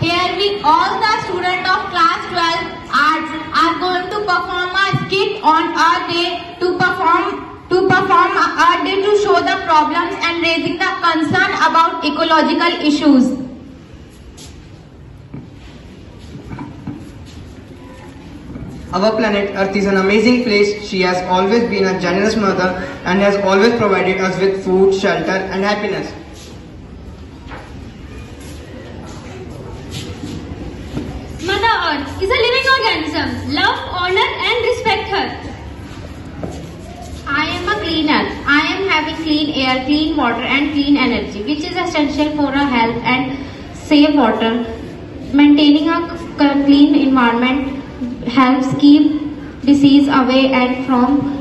Here we all the students of class 12 arts are going to perform a skit on Earth Day to perform Earth Day to show the problems and raising the concern about ecological issues. Our planet Earth is an amazing place. She has always been a generous mother and has always provided us with food, shelter and happiness. Mother Earth is a living organism. Love, honor and respect her. I am a clean earth. I am having clean air, clean water and clean energy, which is essential for our health and safe water. Maintaining a clean environment helps keep disease away from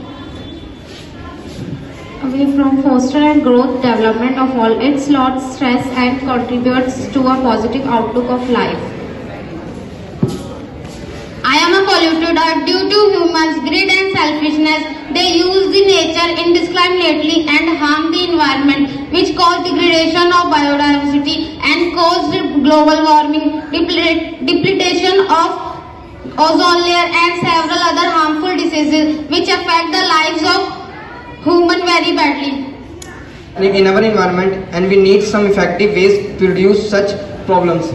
foster and growth development of all its lots stress and contributes to a positive outlook of life. I am a polluted earth. Due to humans' greed and selfishness, they use the nature indiscriminately and harm the environment, which cause degradation of biodiversity and caused global warming, depletion of ozone layer and several other harmful diseases which affect the lives of humans very badly. In our environment, and we need some effective ways to reduce such problems.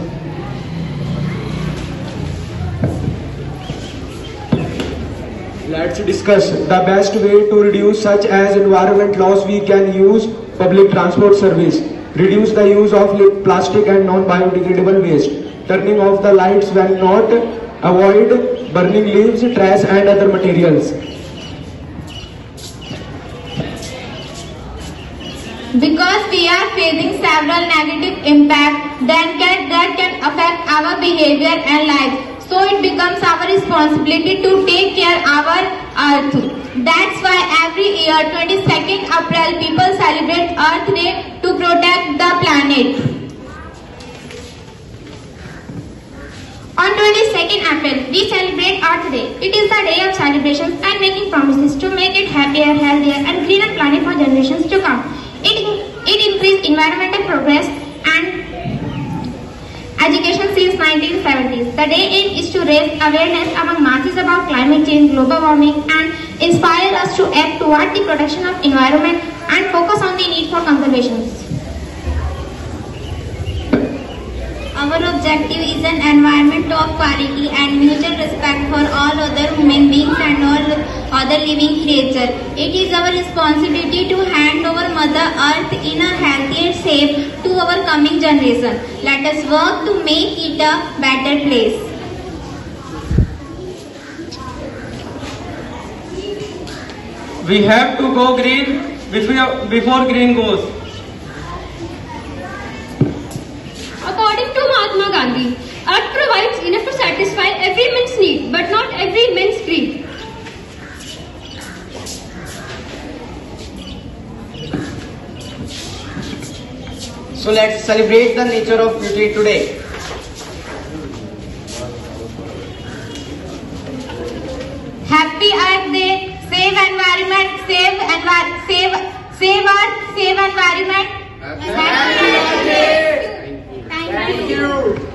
Let's discuss the best way to reduce such as environment loss. We can use public transport service, reduce the use of plastic and non-biodegradable waste, turning off the lights when not, avoid burning leaves, trash and other materials. Because we are facing several negative impacts that can affect our behavior and life. So it becomes our responsibility to take care of our earth. That's why every year 22nd April people celebrate Earth Day to protect the planet. On 22nd April, we celebrate Earth Day. It is the day of celebrations and making promises to make it happier, healthier and greener planet for generations to come. It increased environmental progress and education since 1970s. The day aim is to raise awareness among masses about climate change, global warming and inspire us to act toward the protection of environment and focus on the need for conservation. Our objective is an environment of quality and mutual respect for all other human beings and all other living creatures. It is our responsibility to hand over Mother Earth in a healthy and safe to our coming generation. Let us work to make it a better place. We have to go green before green goes. According to Mahatma Gandhi, Earth provides enough to satisfy every man's need, but not every man's greed. So let's celebrate the nature of beauty today. Happy Earth Day! Save environment! Save Earth! Save environment! Happy Earth Day! Thank you.